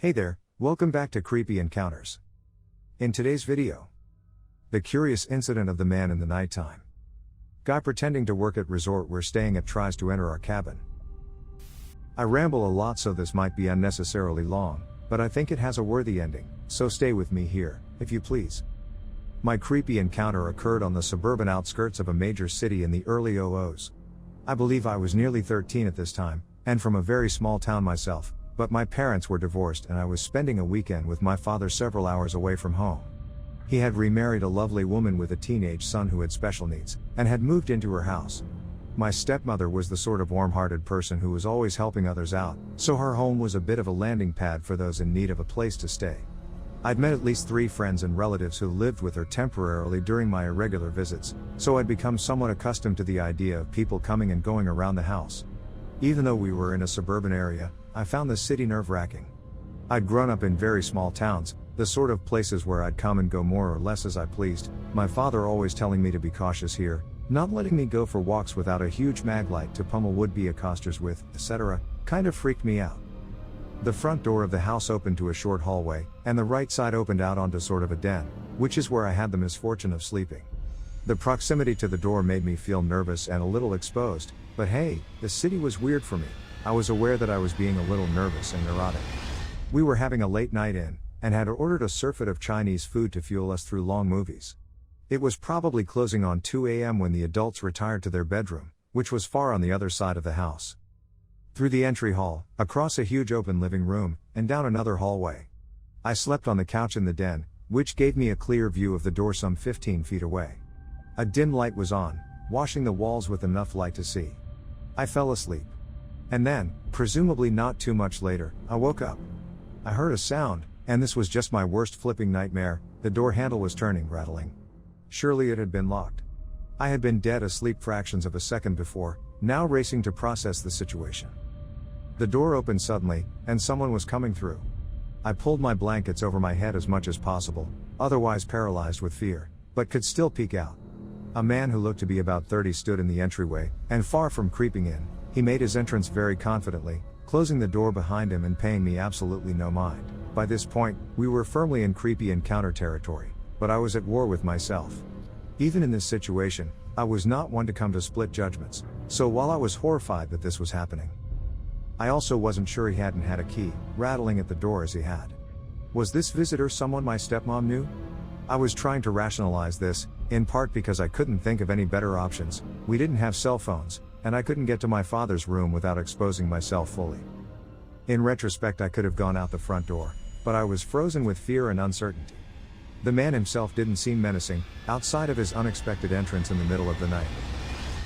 Hey there, welcome back to Creepy Encounters. In today's video, the curious incident of the man in the nighttime. Guy pretending to work at resort we're staying at tries to enter our cabin. I ramble a lot so this might be unnecessarily long, but I think it has a worthy ending, so stay with me here, if you please. My creepy encounter occurred on the suburban outskirts of a major city in the early 00s. I believe I was nearly 13 at this time, and from a very small town myself. But my parents were divorced and I was spending a weekend with my father several hours away from home. He had remarried a lovely woman with a teenage son who had special needs, and had moved into her house. My stepmother was the sort of warm-hearted person who was always helping others out, so her home was a bit of a landing pad for those in need of a place to stay. I'd met at least 3 friends and relatives who lived with her temporarily during my irregular visits, so I'd become somewhat accustomed to the idea of people coming and going around the house. Even though we were in a suburban area, I found the city nerve-wracking. I'd grown up in very small towns, the sort of places where I'd come and go more or less as I pleased, my father always telling me to be cautious here, not letting me go for walks without a huge mag light to pummel would-be accosters with, etc., kind of freaked me out. The front door of the house opened to a short hallway, and the right side opened out onto sort of a den, which is where I had the misfortune of sleeping. The proximity to the door made me feel nervous and a little exposed, but hey, the city was weird for me. I was aware that I was being a little nervous and neurotic. We were having a late night in, and had ordered a surfeit of Chinese food to fuel us through long movies. It was probably closing on 2 a.m. when the adults retired to their bedroom, which was far on the other side of the house. Through the entry hall, across a huge open living room, and down another hallway. I slept on the couch in the den, which gave me a clear view of the door some 15 feet away. A dim light was on, washing the walls with enough light to see. I fell asleep. And then, presumably not too much later, I woke up. I heard a sound, and this was just my worst flipping nightmare. The door handle was turning, rattling. Surely it had been locked. I had been dead asleep fractions of a second before, now racing to process the situation. The door opened suddenly, and someone was coming through. I pulled my blankets over my head as much as possible, otherwise paralyzed with fear, but could still peek out. A man who looked to be about 30 stood in the entryway, and far from creeping in, he made his entrance very confidently, closing the door behind him and paying me absolutely no mind. By this point, we were firmly in creepy encounter territory, but I was at war with myself. Even in this situation, I was not one to come to split judgments, so while I was horrified that this was happening, I also wasn't sure he hadn't had a key, rattling at the door as he had. Was this visitor someone my stepmom knew? I was trying to rationalize this, in part because I couldn't think of any better options. We didn't have cell phones, and I couldn't get to my father's room without exposing myself fully. In retrospect, I could have gone out the front door, but I was frozen with fear and uncertainty. The man himself didn't seem menacing, outside of his unexpected entrance in the middle of the night.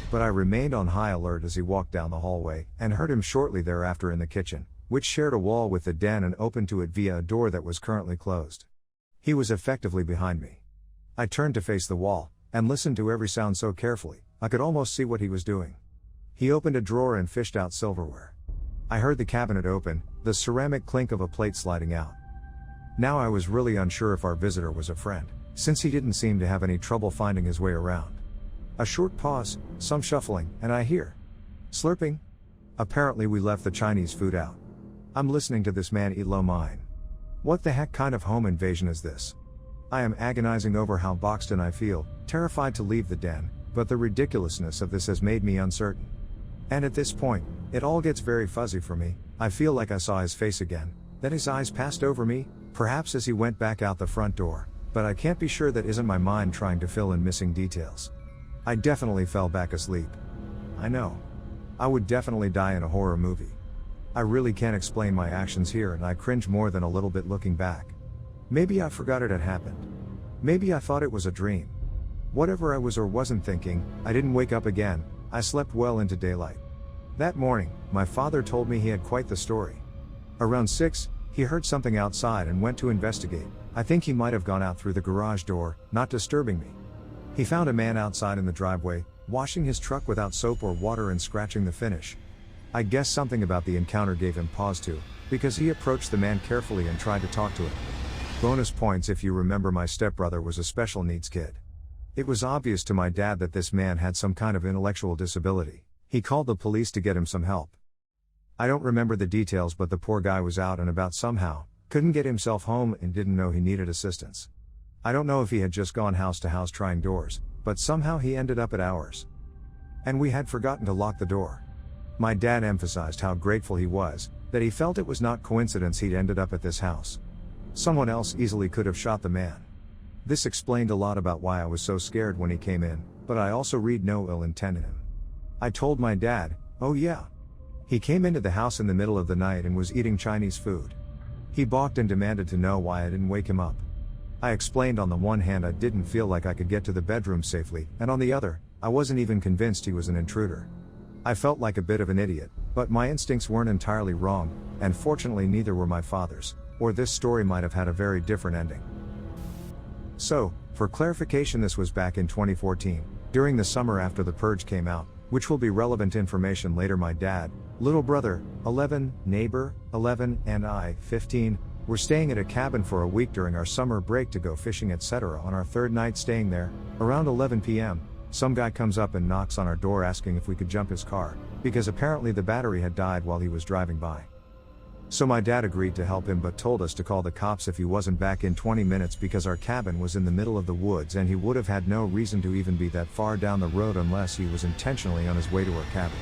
But I remained on high alert as he walked down the hallway, and heard him shortly thereafter in the kitchen, which shared a wall with the den and opened to it via a door that was currently closed. He was effectively behind me. I turned to face the wall, and listened to every sound so carefully, I could almost see what he was doing. He opened a drawer and fished out silverware. I heard the cabinet open, the ceramic clink of a plate sliding out. Now I was really unsure if our visitor was a friend, since he didn't seem to have any trouble finding his way around. A short pause, some shuffling, and I hear slurping. Apparently we left the Chinese food out. I'm listening to this man eat lo mein. What the heck kind of home invasion is this? I am agonizing over how boxed in I feel, terrified to leave the den, but the ridiculousness of this has made me uncertain. And at this point, it all gets very fuzzy for me. I feel like I saw his face again, then his eyes passed over me, perhaps as he went back out the front door, but I can't be sure that isn't my mind trying to fill in missing details. I definitely fell back asleep. I know. I would definitely die in a horror movie. I really can't explain my actions here, and I cringe more than a little bit looking back. Maybe I forgot it had happened. Maybe I thought it was a dream. Whatever I was or wasn't thinking, I didn't wake up again. I slept well into daylight. That morning, my father told me he had quite the story. Around 6, he heard something outside and went to investigate. I think he might have gone out through the garage door, not disturbing me. He found a man outside in the driveway, washing his truck without soap or water and scratching the finish. I guess something about the encounter gave him pause too, because he approached the man carefully and tried to talk to him. Bonus points if you remember my stepbrother was a special needs kid. It was obvious to my dad that this man had some kind of intellectual disability. He called the police to get him some help. I don't remember the details, but the poor guy was out and about somehow, Couldn't get himself home and didn't know he needed assistance. I don't know if he had just gone house to house trying doors, but somehow he ended up at ours. And we had forgotten to lock the door. My dad emphasized how grateful he was, that he felt it was not coincidence he'd ended up at this house. Someone else easily could have shot the man. This explained a lot about why I was so scared when he came in, but I also read no ill intent in him. I told my dad, "Oh yeah. He came into the house in the middle of the night and was eating Chinese food." He balked and demanded to know why I didn't wake him up. I explained on the one hand I didn't feel like I could get to the bedroom safely, and on the other, I wasn't even convinced he was an intruder. I felt like a bit of an idiot, but my instincts weren't entirely wrong, and fortunately neither were my father's, or this story might have had a very different ending. So, for clarification, this was back in 2014, during the summer after The Purge came out, which will be relevant information later. My dad, little brother, 11, neighbor, 11, and I, 15, were staying at a cabin for a week during our summer break to go fishing etc. On our third night staying there, around 11 p.m., some guy comes up and knocks on our door asking if we could jump his car, because apparently the battery had died while he was driving by. So my dad agreed to help him but told us to call the cops if he wasn't back in 20 minutes because our cabin was in the middle of the woods and he would have had no reason to even be that far down the road unless he was intentionally on his way to our cabin.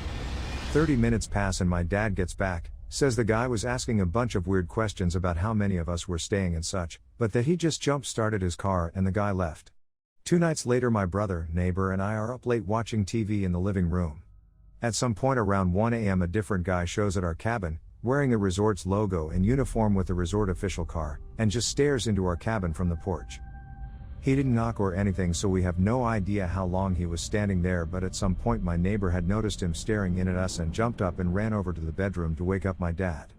30 minutes pass and my dad gets back, says the guy was asking a bunch of weird questions about how many of us were staying and such, but that he just jump-started his car and the guy left. 2 nights later my brother, neighbor and I are up late watching TV in the living room. At some point around 1 a.m. a different guy shows at our cabin, wearing the resort's logo and uniform with the resort official car, and just stares into our cabin from the porch. He didn't knock or anything so we have no idea how long he was standing there, but at some point my neighbor had noticed him staring in at us and jumped up and ran over to the bedroom to wake up my dad.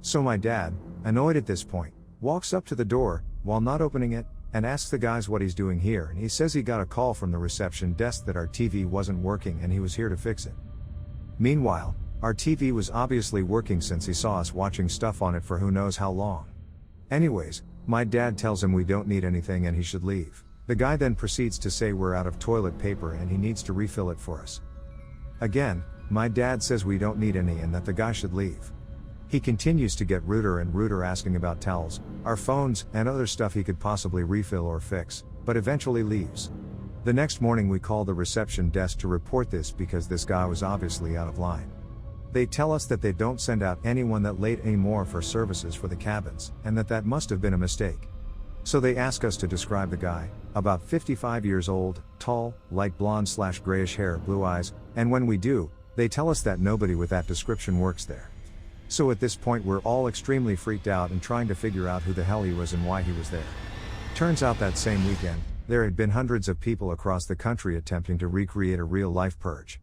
So my dad, annoyed at this point, walks up to the door, while not opening it, and asks the guys what he's doing here, and he says he got a call from the reception desk that our TV wasn't working and he was here to fix it. Meanwhile, our TV was obviously working since he saw us watching stuff on it for who knows how long. Anyways, my dad tells him we don't need anything and he should leave. The guy then proceeds to say we're out of toilet paper and he needs to refill it for us. Again, my dad says we don't need any and that the guy should leave. He continues to get ruder and ruder, asking about towels, our phones, and other stuff he could possibly refill or fix, but eventually leaves. The next morning we call the reception desk to report this because this guy was obviously out of line. They tell us that they don't send out anyone that late anymore for services for the cabins, and that must have been a mistake. So they ask us to describe the guy, about 55 years old, tall, light blonde/grayish hair, blue eyes, and when we do, they tell us that nobody with that description works there. So at this point we're all extremely freaked out and trying to figure out who the hell he was and why he was there. Turns out that same weekend, there had been hundreds of people across the country attempting to recreate a real-life purge.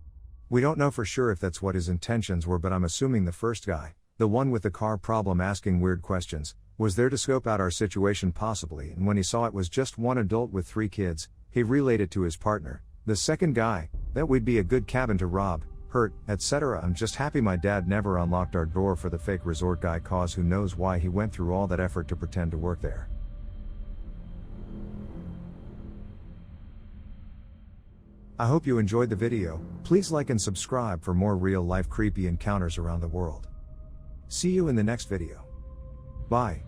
We don't know for sure if that's what his intentions were, but I'm assuming the first guy, the one with the car problem asking weird questions, was there to scope out our situation possibly, and when he saw it was just one adult with 3 kids, he relayed it to his partner, the second guy, that we'd be a good cabin to rob, hurt, etc. I'm just happy my dad never unlocked our door for the fake resort guy, cause who knows why he went through all that effort to pretend to work there. I hope you enjoyed the video. Please like and subscribe for more real-life creepy encounters around the world. See you in the next video. Bye.